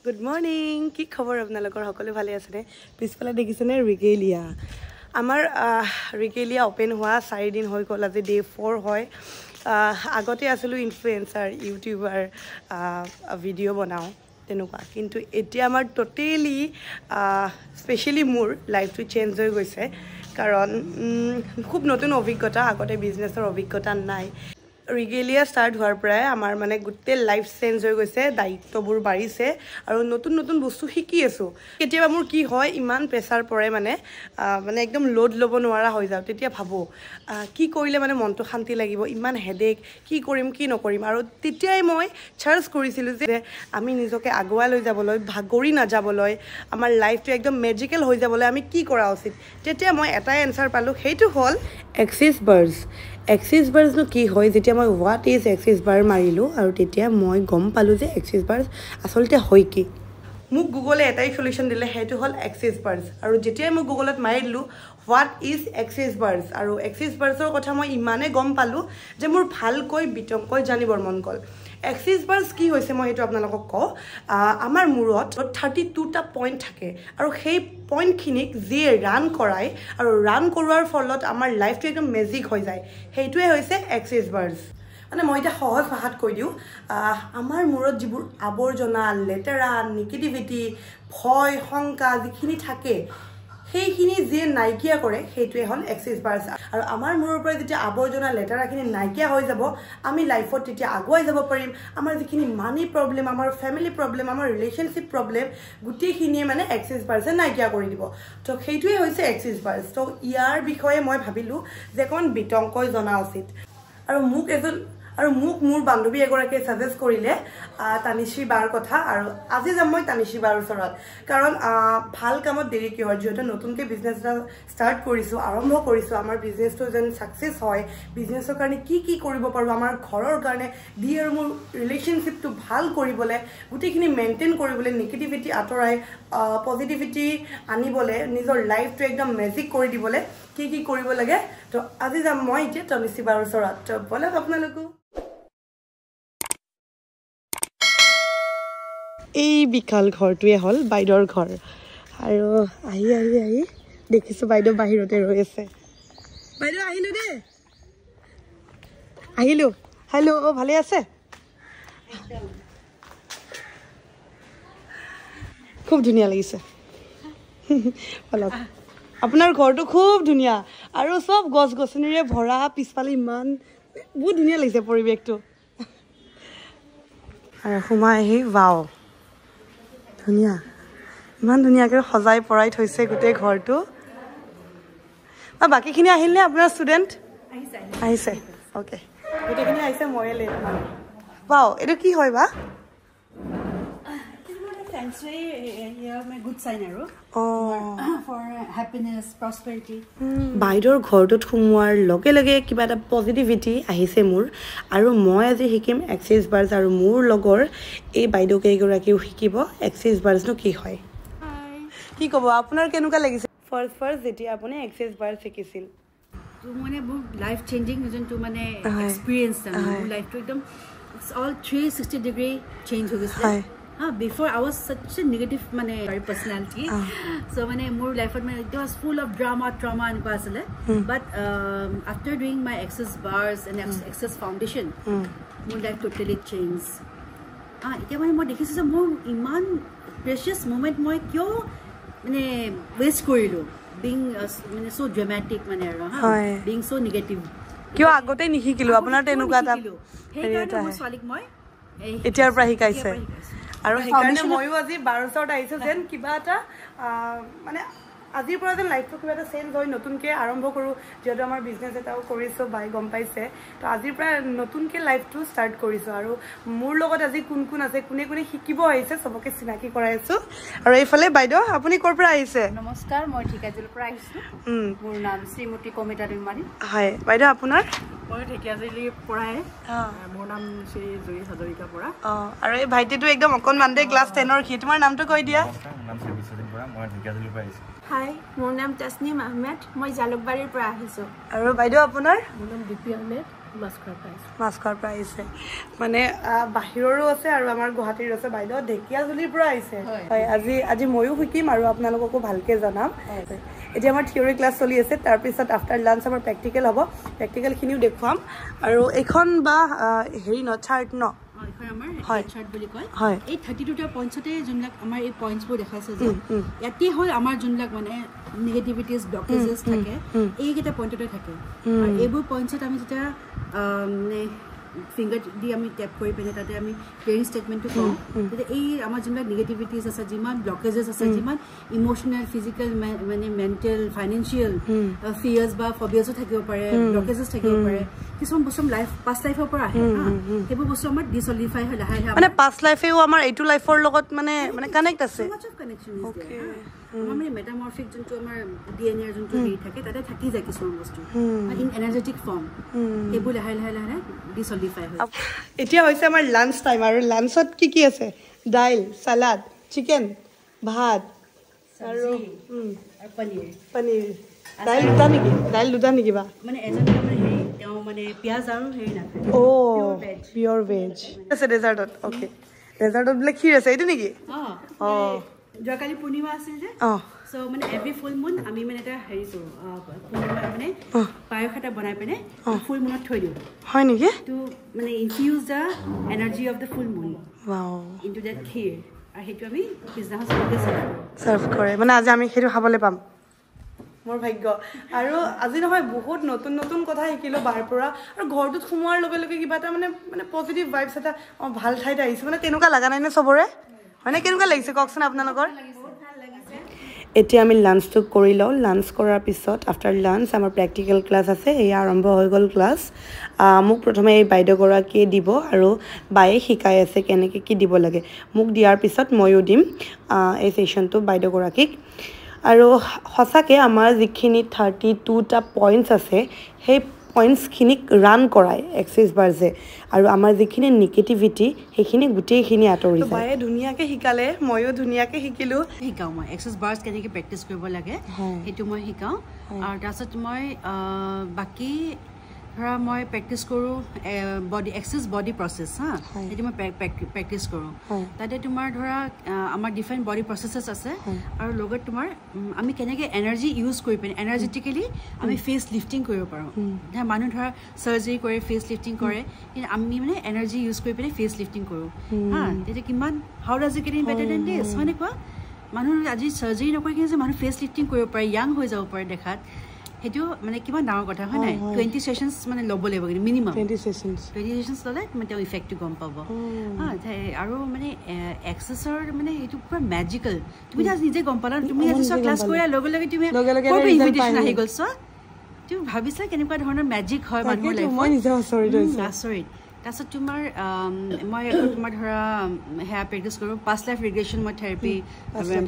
Good morning. কি খবৰ আপোনালোকৰ সকলো ভালে আছে নে? পিছফালে দেখিছেনে ৰিগেলিয়া। আমাৰ ৰিগেলিয়া ওপেন হোৱা 4 দিন হৈ গ'ল আজি ডে 4 হয়। আগতে আছিলো ইনফ্লুয়েন্সাৰ ইউটিউবাৰ ভিডিঅ' বনাও তেনেকুৱা কিন্তু এতিয়া আমাৰ টোটেলি স্পেশালি মোৰ লাইফটো চেঞ্জ হৈ গৈছে কাৰণ খুব নতুন অভিজ্ঞতা আগতে বিজনেছৰ অভিজ্ঞতা নাই ৰিগেলিয়া স্টাৰ্ট হোৱাৰ পৰাই আমাৰ মানে গুটে লাইফ চেঞ্জ হৈ গৈছে দায়িত্ববোৰ বাঢ়িছে আৰু নতুন নতুন বস্তু শিকি আছো কেতিয়াবা মোৰ কি হয় ইমান প্ৰেছাৰ পৰে মানে একদম লোড ল'ব নোৱাৰা হৈ যাও তেতিয়া ভাবো কি কৰিলে মানে মনটো শান্তি লাগিব ইমান হেডেক কি কৰিম কি নকৰিম আৰু তেতিয়াই মই চাৰ্চ কৰিছিলো যে আমি নিজকে আগুৱাই লৈ যাবলৈ ভাগৰি না যাবলৈ আমাৰ লাইফটো একদম মেজিকেল হৈ যাবলৈ আমি কি কৰা উচিত তেতিয়া মই এটাই এনসাৰ পালো সেইটো হল এক্সিস বাৰ্ছ নো কি হয় যেতিয়া মই হোৱাট ইজ এক্সিস বাৰ মাৰিলো আৰু তেতিয়া মই গম পালো যে এক্সিস বাৰ্ছ আসলতে হয় কি মোক গুগলে এটাই সলিউশন দিলে সেইটো হল এক্সিস বাৰ্ছ আৰু যেতিয়া মই গুগলত মাৰিলো হোৱাট ইজ এক্সিস বাৰ্ছ আৰু এক্সিস বাৰ্ছৰ কথা মই ইমানে গম পালো যে মোৰ ভালকৈ বিতংকৈ জানিবৰ মন গল এক্সিস বাৰ্ছ কি হৈছে মই হেতু আপোনালোকক ক আমাৰ মূৰত 32টা পইণ্ট থাকে আৰু সেই পইণ্টখিনিক যি ৰান কৰাই আৰু ৰান কৰোৱাৰ ফলত আমাৰ লাইফটো একদম মেজিক হৈ যায় সেইটোৱে হৈছে এক্সিস বাৰ্ছ মানে মই এটা সহজ ভাষাত কৈ দিও আমাৰ মূৰত যিবোৰ আৱৰ্জনা লেতেৰা নেগেটিভিটি ভয় শংকা যিখিনি থাকে সেইখিনি যে নাইকিয়া কৰে সেইটোৱে হল এক্সিস বাৰ্ছ আৰু আমাৰ মূৰৰ পৰা যেতিয়া আৱৰ্জনা লেতেৰাখিনি নাইকিয়া হৈ যাব আমি লাইফত তেতিয়া আগুৱাই যাব পাৰিম আমাৰ যিখিনি মানি প্ৰবলেম আমাৰ ফ্যামিলি প্ৰবলেম আমাৰ ৰিলেশনশিপ প্ৰবলেম গুটিখিনিয়ে মানে এক্সিস বাৰ্ছে নাইকিয়া কৰি দিব তো সেইটোৱে হৈছে এক্সিস বাৰ্ছ তো ইয়াৰ বিষয়ে মই ভাবিলো যে কোন বিতংকৈ জনা উচিত আৰু মোক মোৰ বান্ধৱী এগৰাকীয়ে সাজেষ্ট কৰিলে তানিশ্ৰী বাৰ কথা আৰু আজি যাম মই তানিশ্ৰী বাৰ ওচৰত কাৰণ ভাল কামত দেৰি কি হয় যেটা নতুনকৈ বিজনেছ এটা ষ্টাৰ্ট কৰিছো আৰম্ভ কৰিছো আমাৰ বিজনেছটো যেন সাকসেস হয় বিজনেছৰ কাৰণে কি কৰিব পাৰো আমাৰ ঘৰৰ কাৰণে দি আৰু মোৰ ৰিলেশনশিপটো ভাল কৰিবলে গুটিখিনি মেইনটেইন কৰিবলে নেগেটিভিটি আতৰাই পজিটিভিটি আনিবলে নিজৰ লাইফটো একদম মেজিক কৰি দিবলে কি কৰিব লাগে তো আজি যাম মই এতিয়া তানিশ্ৰী বাৰ ওচৰত তো বলক আপোনালোকো এই বিকাল ঘৰটোৱে হল বাইদেউৰ ঘৰ আৰু আহি দেখিছো বাইদেউ বাহিৰতে ৰৈ আছে বাইদেউ আহিলো হেল্ল' ভালে আছে খুব ধুনীয়া লাগিছে অলপ আপোনাৰ ঘৰটো খুব ধুনীয়া আৰু সব গছ-গছনিৰে ভৰা পিছফালে ইমান বহুত ধুনীয়া লাগিছে পৰিৱেশটো আৰু সোমাই আহি বাও ধুনীয়া ইমান ধুনীয়াকৈ সজাই পৰাই থৈছে গোটেই ঘৰটো বাকীখিনি আহিল নে আপোনাৰ ষ্টুডেণ্ট আহিছে অ'কে গোটেইখিনি আহিছে ময়ে লেট মানে বাও এইটো কি হয় বা বাইদেউৰ ঘৰটোত সোমোৱাৰ লগে লগে কিবা এটা পজিটিভিটি আহিছে মোৰ আৰু মই আজি শিকিম এক্সিস বাৰ্ছ আৰু মোৰ লগৰ এই বাইদেউ কেইগৰাকীও শিকিব এক্সিস বাৰ্ছনো কি হয় কি ক'ব আপোনাৰ কেনেকুৱা লাগিছে ফাৰ্ষ্ট যেতিয়া আপুনি এক্সিস বাৰ্ছ শিকিছিল তো মানে বহুত লাইফ চেঞ্জিং যোনটো মানে এক্সপিৰিয়েঞ্চ মোৰ লাইফটো একদম ইটস অল 360 ডিগ্ৰী চেঞ্জ হৈ গৈছে before I was such a negative personality so more life it was full of trauma and pasale but after doing my Access Bars and Access Foundation my life totally changed এতিয়া মই দেখিছো মোৰ ইমান precious moment মই কিয় waste কৰিলো being so dramatic being so negative কিয় আগতে নিহিকিলো আপোনাৰ তেনেকুৱা এটা সেইকাৰণে মই ছোৱালীক মই এতিয়াৰ পৰা শিকাইছে আৰু সেইকাৰণে ময়ো আজি 1200ত আহিছো যেন কিবা এটা মানে আজিৰ পৰা যেন লাইফটো কিবা এটা চেঞ্জ হয় নতুনকৈ আৰম্ভ কৰোঁ যিহেতু আমাৰ বিজনেছ এটাও কৰিছোঁ বাই গম পাইছে তো আজিৰ পৰা নতুনকৈ লাইফটো ষ্টাৰ্ট কৰিছোঁ আৰু মোৰ লগত আজি কোন আছে কোনে শিকিব আহিছে চবকে চিনাকি কৰাই আছোঁ আৰু এইফালে বাইদেউ আপুনি ক'ৰ পৰা আহিছে নমস্কাৰ মই ঠিকাজুলিৰ পৰা আহিছোঁ মোৰ নাম শ্ৰীমতী কমিতা দৈমাৰী হয় বাইদেউ আপোনাৰ মই ঠিকাজুলিৰ পৰাই মোৰ নাম শ্ৰী জুৰি হাজৰিকা পৰা আৰু এই ভাইটিটো একদম অকণমান দে ক্লাছ 10ৰ কি তোমাৰ নামটো কৈ দিয়া নাম শ্ৰী বিশ্বজিৎ বৰা মই ঠিকাজুলিৰ পৰা আহিছোঁ হাই মোৰ নাম তাসনিম আহমেদ মই জালুকবাৰীৰ পৰা আহিছোঁ আৰু বাইদেউ আপোনাৰ মোৰ নাম দীপি আহমেদ মাছখোৱাৰ পৰা আহিছে মানে বাহিৰৰো আছে আৰু আমাৰ গুৱাহাটীৰ আছে বাইদেউ ঢেকিয়াজুলিৰ পৰা আহিছে হয় আজি ময়ো শিকিম আৰু আপোনালোককো ভালকে জনাম এতিয়া আমাৰ থিয়ৰী ক্লাছ চলি আছে তাৰপিছত আফটাৰ লাঞ্চ আমাৰ প্ৰেক্টিকেল হ'ব প্ৰেক্টিকেলখিনিও দেখুৱাম আৰু এইখন বা হেৰি ন চাৰ্ট ন আমাৰ চাৰ্ট বুলি কয় এই 32টা পইণ্টছতে যোনবিলাক আমাৰ এই পইণ্টছবোৰ দেখাইছে যে ইয়াতে হ'ল আমাৰ যোনবিলাক মানে নিগেটিভিটিজ ব্লকেজেছ থাকে এইকেইটা পইণ্টতে থাকে আৰু এইবোৰ পইণ্টছত আমি যেতিয়া মানে ফিংগাৰ দি আমি টেপ কৰি পিনে তাতে আমি ক্লিয়াৰিং ষ্টেটমেণ্টটো কওঁ তেতিয়া এই আমাৰ যোনবিলাক নিগেটিভিটিজ আছে যিমান ব্লকেজেছ আছে যিমান ইম'চনেল ফিজিকেল মানে মেণ্টেল ফাইনেন্সিয়েল ফিয়াৰ্ছ বা ফবিয়াছো থাকিব পাৰে ব্লকেজেছ থাকিব পাৰে কিছুমান বস্তু পাষ্ট লাইফৰ পৰা আহে সেইবোৰ বস্তু আমাৰ ডিচলিফাই হয় লাহে লাহে মানে পাষ্ট লাইফেও আমাৰ এইটো লাইফৰ লগত মানে কানেক্ট আছে আমাৰ মানে মেটামৰ্ফিক যোনটো আমাৰ ডিএনএৰ যোনটো হেৰি থাকে তাতে থাকি যায় কিছুমান বস্তু ইন এনাৰ্জেটিক ফৰ্ম সেইবোৰ লাহে লাহে লাহে ডিচলিফাই হয় এতিয়া হৈছে আমাৰ লাঞ্চ টাইম আৰু লাঞ্চত কি আছে দাইল চালাড চিকেন ভাত আৰু পনীৰ দাইল দুটা নেকি বা মানে এজন হেৰি তেওঁ মানে পিঁয়াজ আৰু হেৰি নাখায় পিয়ৰ ভেজ আছে ডেজাৰ্টত অ'কে ডেজাৰ্টত বোলে ক্ষীৰ আছে এইটো নেকি যোৱাকালি পূৰ্ণিমা আছিল যে চ' মানে এভৰি ফুল মুন আমি মানে এটা হেৰি কৰোঁ পূৰ্ণিমা মানে পায়স এটা বনাই পিনে ফুল মুনত থৈ দিওঁ হয় নেকি টু মানে infuse the energy of the full moon into that ক্ষীৰ আৰু সেইটো আমি পিছদিনাখন চবকে চাৰ্ভ কৰে মানে আজি আমি সেইটো খাবলৈ পাম মোৰ ভাগ্য আৰু আজি নহয় বহুত নতুন নতুন কথা শিকিলোঁ বাহিৰ পৰা আৰু ঘৰটোত সোমোৱাৰ লগে লগে কিবা এটা মানে পজিটিভ ভাইবছ এটা ভাল ঠাইত আহিছে মানে তেনেকুৱা লগা নাই নে চবৰে হয়নে কেনেকুৱা লাগিছে কওকচোন আপোনালোকৰ এতিয়া আমি লাঞ্চটো কৰি লওঁ লাঞ্চ কৰাৰ পিছত আফটাৰ লাঞ্চ আমাৰ প্ৰেক্টিকেল ক্লাছ আছে এয়া আৰম্ভ হৈ গ'ল ক্লাছ মোক প্ৰথমে এই বাইদেউগৰাকীয়ে দিব আৰু বায়ে শিকাই আছে কেনেকৈ কি দিব লাগে মোক দিয়াৰ পিছত ময়ো দিম এই ছেশ্যনটো বাইদেউগৰাকীক আৰু সঁচাকৈ আমাৰ যিখিনি 32টা পইণ্টছ আছে সেই পইণ্টছখিনিক ৰান কৰাই এক্সেছ বাৰ্জে আৰু আমাৰ যিখিনি নিগেটিভিটি সেইখিনি গোটেইখিনি আঁতৰি যায় বায়ে ধুনীয়াকৈ শিকালে ময়ো ধুনীয়াকৈ শিকাওঁ মই এক্সেছ বাৰ্জ কেনেকৈ প্ৰেক্টিছ কৰিব লাগে সেইটো মই শিকাওঁ আৰু তাৰপিছত মই বাকী ধৰা মই প্ৰেক্টিছ কৰোঁ বডি এক্সেছ বডি প্ৰচেছ সেইটো মই প্ৰেক্টিছ কৰোঁ তাতে তোমাৰ ধৰা আমাৰ ডিফাৰেণ্ট বডি প্ৰচেছেছ আছে আৰু লগত তোমাৰ আমি কেনেকৈ এনাৰ্জি ইউজ কৰি পিনে এনাৰ্জেটিকেলি আমি ফেচ লিফটিং কৰিব পাৰোঁ মানুহ ধৰা চাৰ্জাৰী কৰে ফেচ লিফটিং কৰে কিন্তু আমি মানে এনাৰ্জি ইউজ কৰি পিনে ফেচ লিফটিং কৰোঁ তেতিয়া কিমান how does it get in better than this মানে কোৱা মানুহ আজি চাৰ্জাৰী নকৰি কিনে যে মানুহ ফেচ লিফটিং কৰিব পাৰে য়াং হৈ যাব পাৰে দেখাত সেইটো মানে কিমান ডাঙৰ কথা হয় নাই 20 সেশনস মানে ল'ব লাগিব কিন্তু মিনিমাম 20 সেশনস ল'লে মানে তেওঁ ইফেক্টটো গম পাব আৰু মানে এক্সেছৰ মানে এইটো পুৰা মেজিকেল তুমি আজি নিজে গম পালা তুমি আজি ক্লাছ কৰা লগে লগে তুমি ইনভিটেশ্যন আহি গ'ল চ তুমি ভাবিছা কেনেকুৱা ধৰণৰ মেজিক হয় মানুহৰ লাইফত মই নিজে আচৰিত তাৰপিছত তোমাৰ মই তোমাৰ ধৰা হেয়াৰ প্ৰেক্টিছ কৰোঁ পাষ্ট লাইফ ৰিগ্ৰেশ্যন মই থেৰাপি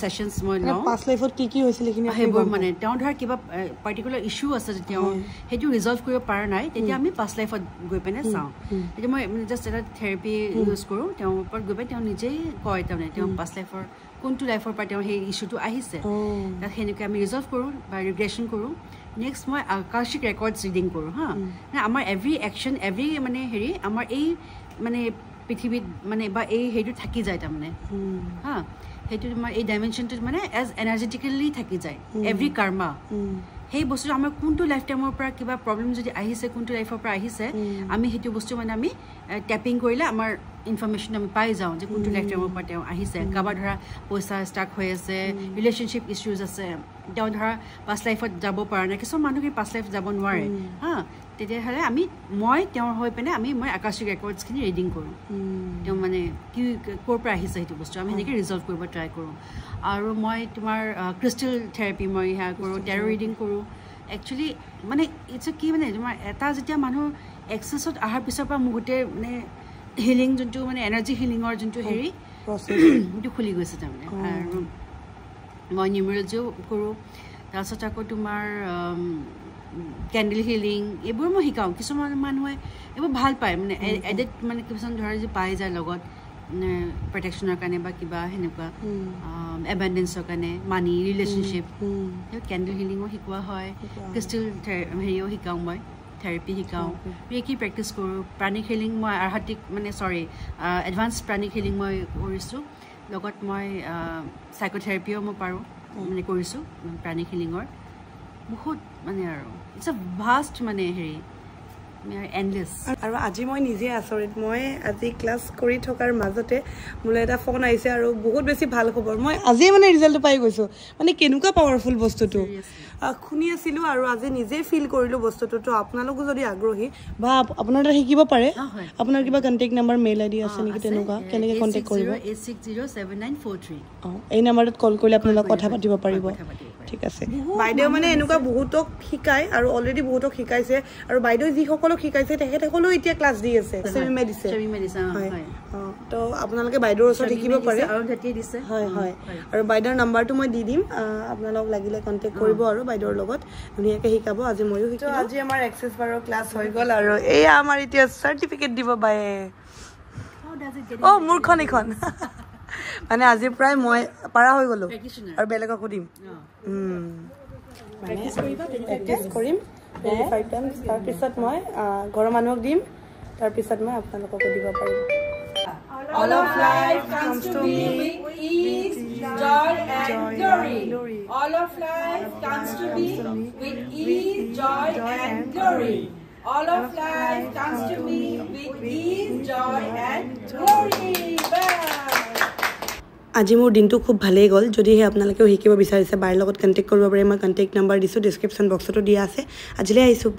ছেশ্যনছ মই লওঁ পাষ্ট লাইফত কি হৈছিল সেইবোৰ মানে তেওঁ ধৰা কিবা পাৰ্টিকুলাৰ ইছ্যু আছে তেওঁ সেইটো ৰিজল্ভ কৰিব পৰা নাই তেতিয়া আমি পাষ্ট লাইফত গৈ পিনে চাওঁ তেতিয়া মই জাষ্ট এটা থেৰাপি ইউজ কৰোঁ তেওঁৰ ওপৰত গৈ পিনে তেওঁ নিজেই কয় তাৰমানে তেওঁ পাষ্ট লাইফৰ কোনটো লাইফৰ পৰা তেওঁ সেই ইছ্যুটো আহিছে তাত সেনেকৈ আমি ৰিজল্ভ কৰোঁ বা ৰিগ্ৰেশ্যন কৰোঁ নেক্সট মই আকাশিক ৰেকৰ্ডছ ৰিডিং কৰোঁ আমাৰ এভৰি একশ্যন এভৰি মানে হেৰি আমাৰ এই মানে পৃথিৱীত মানে বা এই হেৰিটো থাকি যায় তাৰমানে সেইটো তোমাৰ এই ডাইমেনশ্যনটোত মানে এজ এনাৰ্জেটিকেলি থাকি যায় এভৰি কৰ্মা সেই বস্তুটো আমাৰ কোনটো লাইফ টাইমৰ পৰা কিবা প্ৰব্লেম যদি আহিছে কোনটো লাইফৰ পৰা আহিছে আমি সেইটো বস্তু মানে আমি টেপিং কৰিলে আমাৰ ইনফৰমেশ্যন আমি পাই যাওঁ যে কোনটো লাইফ টাইমৰ পৰা তেওঁ আহিছে কাৰোবাৰ ধৰা পইচা ষ্টাক হৈ আছে ৰিলেশ্যনশ্বিপ ইছ্যুজ আছে তেওঁ ধৰা পাষ্ট লাইফত যাব পৰা নাই কিছুমান মানুহে পাষ্ট লাইফ যাব নোৱাৰে তেতিয়াহ'লে মই তেওঁৰ হৈ পিনে মই আকাশিক ৰেকৰ্ডছখিনি ৰিডিং কৰোঁ তেওঁ মানে কি ক'ৰ পৰা আহিছে সেইটো বস্তু আমি সেনেকৈ ৰিজল্ভ কৰিব ট্ৰাই কৰোঁ আৰু মই তোমাৰ ক্ৰিষ্টেল থেৰাপি মই সেয়া কৰোঁ টেৰ' ৰিডিং কৰোঁ একচুৱেলি মানে ইটছ কি মানে তোমাৰ এটা যেতিয়া মানুহ এক্সেছত অহাৰ পিছৰ পৰা মোৰ গোটেই মানে হিলিং যোনটো মানে এনাৰ্জি হিলিঙৰ যোনটো হেৰি সেইটো খুলি গৈছে তাৰমানে আৰু মই নিউমেৰলজিও কৰোঁ তাৰপিছত আকৌ তোমাৰ কেণ্ডেল হিলিং এইবোৰ মই শিকাওঁ কিছুমান মানুহে এইবোৰ ভাল পায় মানে এডিট মানে কিছুমান ধৰা যে পাই যায় লগত প্ৰটেকশ্যনৰ কাৰণে বা কিবা সেনেকুৱা এবেণ্ডেঞ্চৰ কাৰণে মানি ৰিলেশ্যনশ্বিপ কেণ্ডেল হিলিঙো শিকোৱা হয় ক্ৰিষ্টেল হেৰিও শিকাওঁ মই থেৰাপি শিকাওঁ ৰেকি প্ৰেক্টিছ কৰোঁ প্ৰাণিক হিলিং মই আৰ্হাটিক মানে এডভান্স প্ৰাণিক হিলিং মই কৰিছোঁ লগত মই সাইকোথেৰাপিও মই পাৰোঁ মানে কৰিছোঁ প্ৰাণিক হিলিঙৰ বহুত মানে আৰু ইটছ এ ভাষ্ট মানে হেৰি এণ্ডলেছ আৰু আজি মই নিজে আচৰিত মই আজি ক্লাছ কৰি থকাৰ মাজতে মোলৈ এটা ফোন আহিছে আৰু বহুত বেছি ভাল খবৰ মই আজিয়ে মানে ৰিজাল্টটো পাই গৈছোঁ মানে কেনেকুৱা পাৱাৰফুল বস্তুটো শুনি আছিলোঁ আৰু আজি নিজে ফিল কৰিলোঁ বস্তুটো তো আপোনালোকো যদি আগ্ৰহী বা আপোনাৰ তাত শিকিব পাৰে আপোনাৰ কিবা কণ্টেক্ট নাম্বাৰ মেইল আইডি আছে নেকি তেনেকুৱা কেনেকৈ কণ্টেক্ট কৰিব 860794 এই নাম্বাৰটোত কল কৰিলে আপোনালোক কথা পাতিব পাৰিব ঠিক আছে বাইদেউ মানে এনেকুৱা বহুতক শিকায় আৰু অলৰেডি বহুতক শিকাইছে আৰু বাইদেউ যিসকলক শিকাইছে তেখেতসকলেও এতিয়া ক্লাছ দি আছে চেমি মেডিচিন তো আপোনালোকে বাইদেউৰ ওচৰত শিকিব পাৰে হয় হয় আৰু বাইদেউৰ নাম্বাৰটো মই দি দিম আপোনালোক লাগিলে কণ্টেক্ট কৰিব আৰু বাইদেউৰ লগত ধুনীয়াকৈ শিকাব আজি ময়ো শিকিলোঁ আজি আমাৰ এক্সেছ বাৰৰ ক্লাছ হৈ গ'ল আৰু এয়া আমাৰ এতিয়া চাৰ্টিফিকেট দিব বায়ে অঁ মোৰখন এইখন মানে আজিৰ পৰাই মই পাৰা হৈ গ'লোঁ আৰু বেলেগক সুধিম প্ৰেক্টিছ কৰিম 25 টাইমছ তাৰপিছত মই ঘৰৰ মানুহক দিম তাৰপিছত মই আপোনালোককো দিব পাৰিম All of life comes to me with ease, joy and glory. All of life comes to me with ease, joy and glory. All of life comes to me with ease, joy and glory. আজি মোৰ দিনটো খুব ভালেই গ'ল যদিহে আপোনালোকেও শিকিব বিচাৰিছে বাৰ লগত কণ্টেক্ট কৰিব পাৰে মই কণ্টেক্ট নাম্বাৰ দিছোঁ ডিছক্ৰিপশ্যন বক্সতো দিয়া আছে আজিলৈ আহিছোঁ